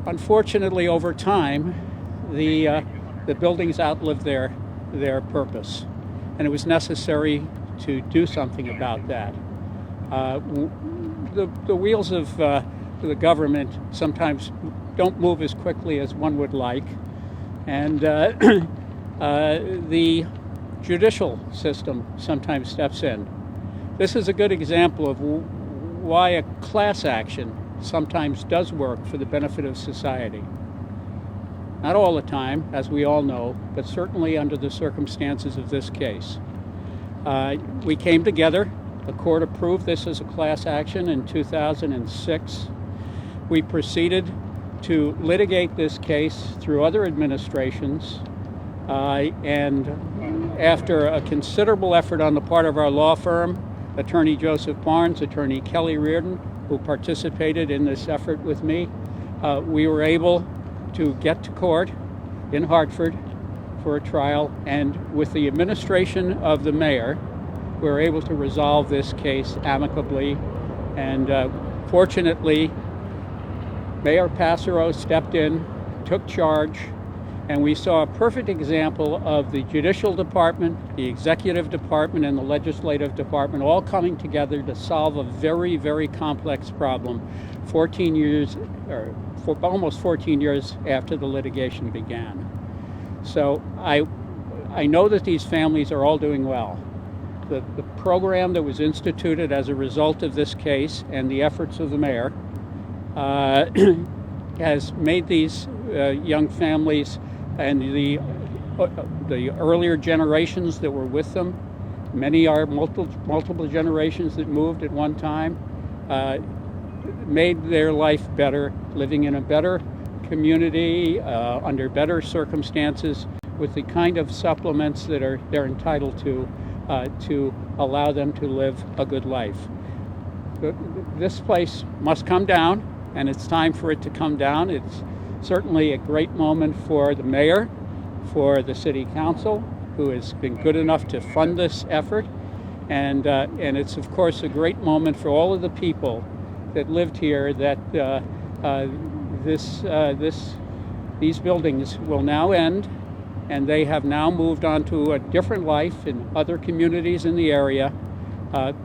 unfortunately, over time, the buildings outlived their purpose, and it was necessary to do something about that. The wheels of the government sometimes don't move as quickly as one would like, and the judicial system sometimes steps in. This is a good example of why a class action sometimes does work for the benefit of society. Not all the time, as we all know, but certainly under the circumstances of this case. We came together. The court approved this as a class action in 2006. We proceeded to litigate this case through other administrations, and after a considerable effort on the part of our law firm, Attorney Joseph Barnes, Attorney Kelly Reardon, who participated in this effort with me, we were able to get to court in Hartford for a trial, and with the administration of the mayor, we were able to resolve this case amicably. And fortunately, Mayor Passero stepped in, took charge, and we saw a perfect example of the judicial department, the executive department, and the legislative department all coming together to solve a very, very complex problem 14 years, or almost 14 years after the litigation began. So I know that these families are all doing well. The program that was instituted as a result of this case and the efforts of the mayor has made these young families and the earlier generations that were with them, many are multiple generations that moved at one time, made their life better, living in a better community, under better circumstances, with the kind of supplements that they're entitled to allow them to live a good life. This place must come down, and it's time for it to come down. It's certainly a great moment for the mayor, for the city council, who has been good enough to fund this effort, and it's of course a great moment for all of the people that lived here. That these buildings will now end, and they have now moved on to a different life in other communities in the area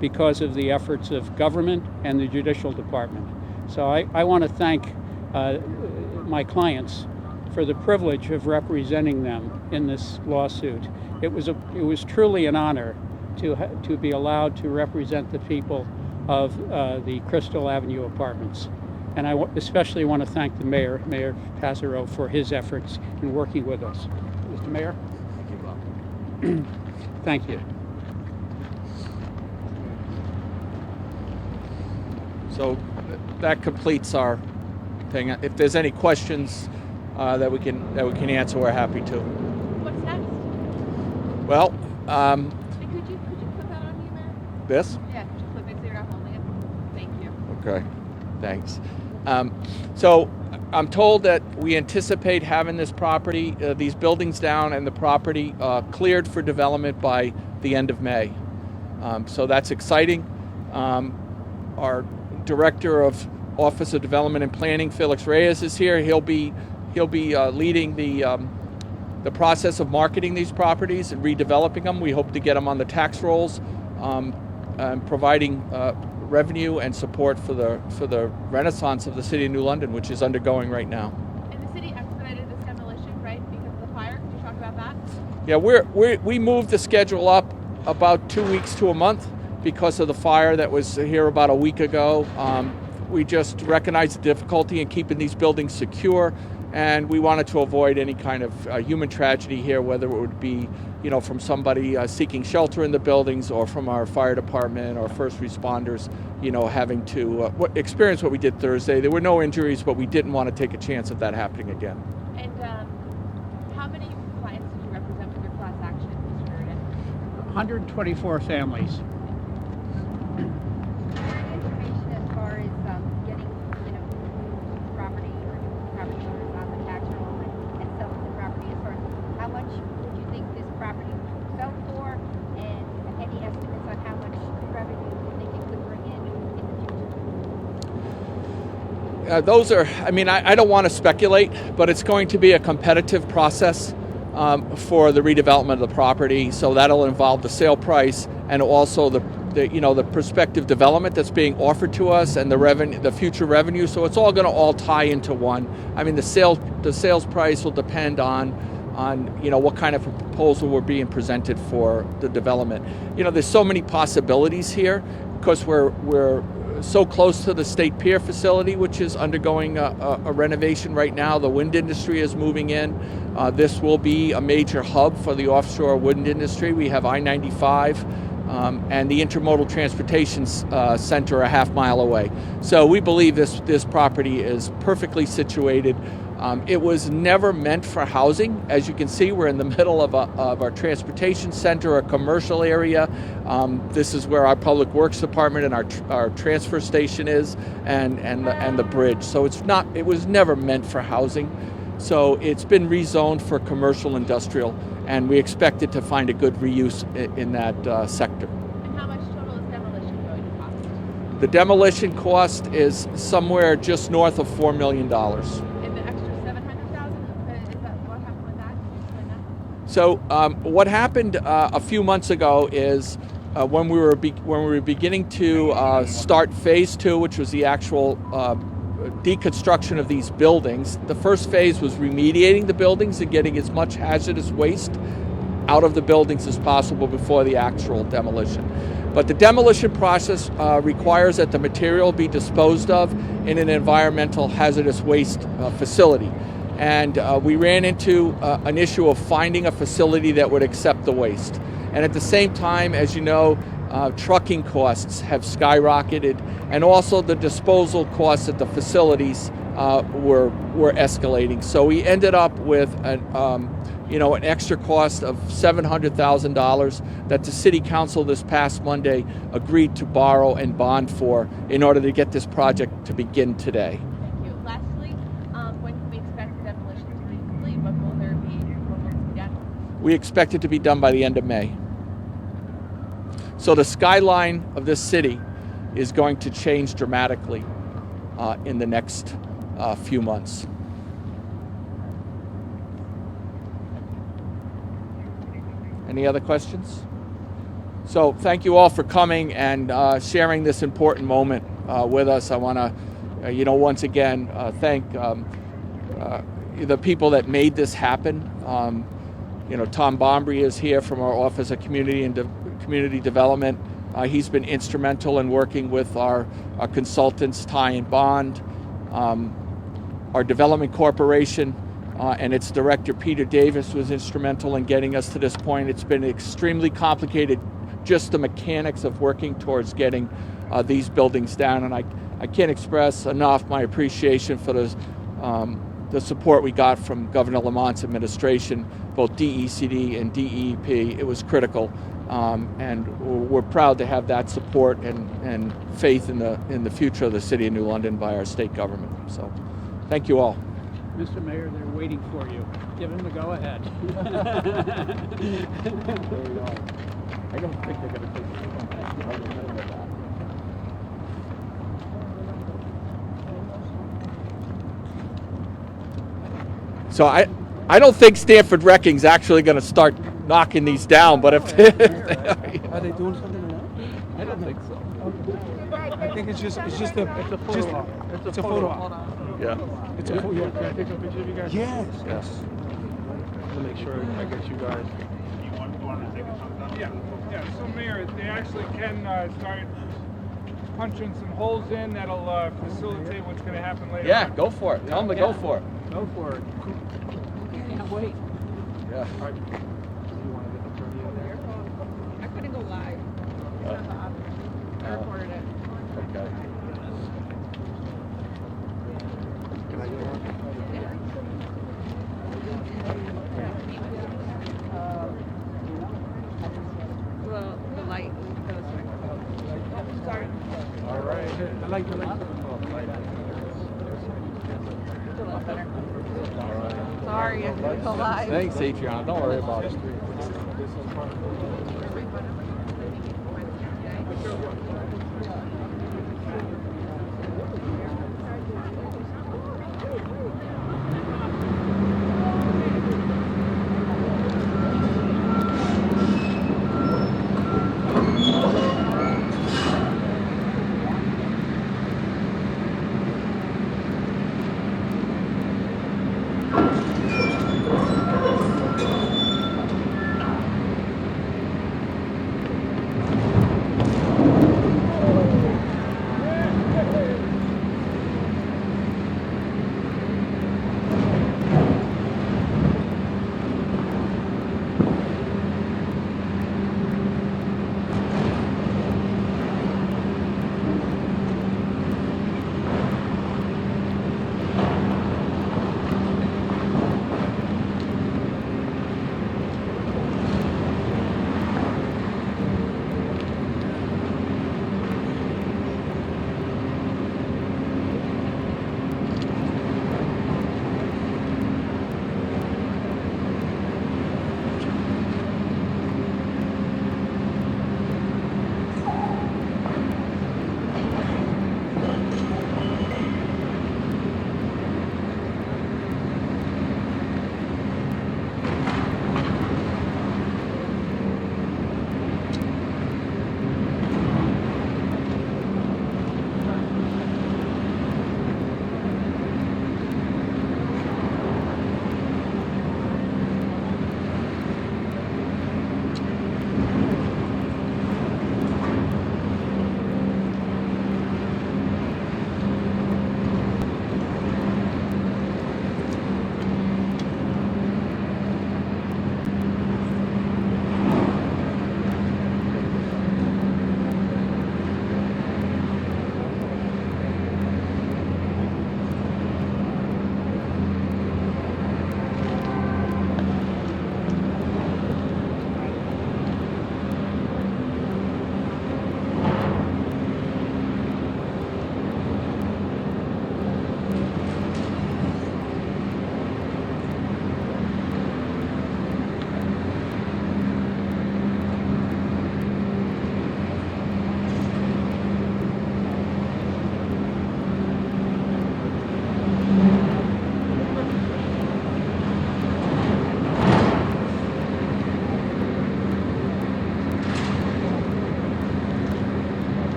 because of the efforts of government and the judicial department. So I want to thank my clients for the privilege of representing them in this lawsuit. It was truly an honor to be allowed to represent the people of the Crystal Avenue Apartments. And I especially want to thank the mayor, Mayor Passero, for his efforts in working with us. Mr. Mayor? Thank you. So that completes our thing. If there's any questions that we can answer, we're happy to. What's next? Well, Could you put that on you, Mayor? this? Yeah, could you flip it so you're not holding it? Thank you. Okay, thanks. So I'm told that we anticipate having this property, these buildings down and the property cleared for development by the end of May. So that's exciting. Our Director of Office of Development and Planning, Felix Reyes, is here. He'll be leading the process of marketing these properties and redeveloping them. We hope to get them on the tax rolls, and providing revenue and support for the renaissance of the city of New London, which is undergoing right now. And the city expedited this demolition, right, because of the fire? Could you talk about that? Yeah, we moved the schedule up about 2 weeks to a month because of the fire that was here about a week ago. We just recognized the difficulty in keeping these buildings secure, and we wanted to avoid any kind of human tragedy here, whether it would be, from somebody seeking shelter in the buildings, or from our fire department or first responders, having to experience what we did Thursday. There were no injuries, but we didn't want to take a chance of that happening again. And how many clients did you represent with your class action, Mr. Reardon? 124 families. Information as far as getting, property or property owners on the tax roll and selling the property, as far as how much would you think this property would sell for, and any estimates on how much revenue you think it could bring in the those are, I mean, I don't want to speculate, but it's going to be a competitive process for the redevelopment of the property. So that'll involve the sale price and also the prospective development that's being offered to us and the future revenue. So it's all going to all tie into one. I mean, the sales price will depend on what kind of proposal we're being presented for the development. There's so many possibilities here because we're so close to the State Pier facility, which is undergoing a renovation right now. The wind industry is moving in. This will be a major hub for the offshore wind industry. We have I-95 and the Intermodal Transportation Center a half-mile away. So we believe this property is perfectly situated. It was never meant for housing. As you can see, we're in the middle of our transportation center, a commercial area. This is where our public works department and our transfer station is, and the bridge. So it was never meant for housing. So it's been rezoned for commercial industrial, and we expect it to find a good reuse in that sector. And how much total is demolition going to cost? The demolition cost is somewhere just north of $4 million. And the extra $700,000, is that what happened with that? Explain that. So what happened a few months ago is when we were beginning to start phase 2, which was the actual deconstruction of these buildings. The first phase was remediating the buildings and getting as much hazardous waste out of the buildings as possible before the actual demolition. But the demolition process requires that the material be disposed of in an environmental hazardous waste facility. And we ran into an issue of finding a facility that would accept the waste. And at the same time, as you know, trucking costs have skyrocketed, and also the disposal costs at the facilities were escalating. So we ended up with an extra cost of $700,000 that the City Council this past Monday agreed to borrow and bond for in order to get this project to begin today. Thank you. Lastly, when can we expect the demolition to be complete? When will there be done? We expect it to be done by the end of May. So the skyline of this city is going to change dramatically in the next few months. Any other questions? So thank you all for coming and sharing this important moment with us. I want to, once again, thank the people that made this happen. Tom Bombry is here from our Office of Community Development. He's been instrumental in working with our consultants, Ty and Bond, our Development Corporation, and its director, Peter Davis, was instrumental in getting us to this point. It's been extremely complicated, just the mechanics of working towards getting these buildings down, and I can't express enough my appreciation for the support we got from Governor Lamont's administration, both DECD and DEP. It was critical. And we're proud to have that support and faith in the future of the City of New London by our state government. So, thank you all. Mr. Mayor, they're waiting for you. Give them the go-ahead. I don't think they're going to take it. So I don't think Stamford Wrecking's actually going to start knocking these down, but if they Are they doing something now? I don't think so. I think it's a photo op. It's a photo op. Yeah. It's a photo. Yeah. Can I take a picture of you guys? Yes. Yes. To make sure I get you guys. Yeah. So Mayor, they actually can start punching some holes in that'll facilitate what's going to happen later. Yeah, on. go for it. Tell them to go for it. Go for it. Can't wait. Yeah. All right. Do you want to get the turkey in there? I couldn't go live. I recorded it. Okay. Can I get one? Well, the light goes Sorry. All right. I like the light. Sorry, I couldn't go live. Thanks, Adriana. Don't worry about it.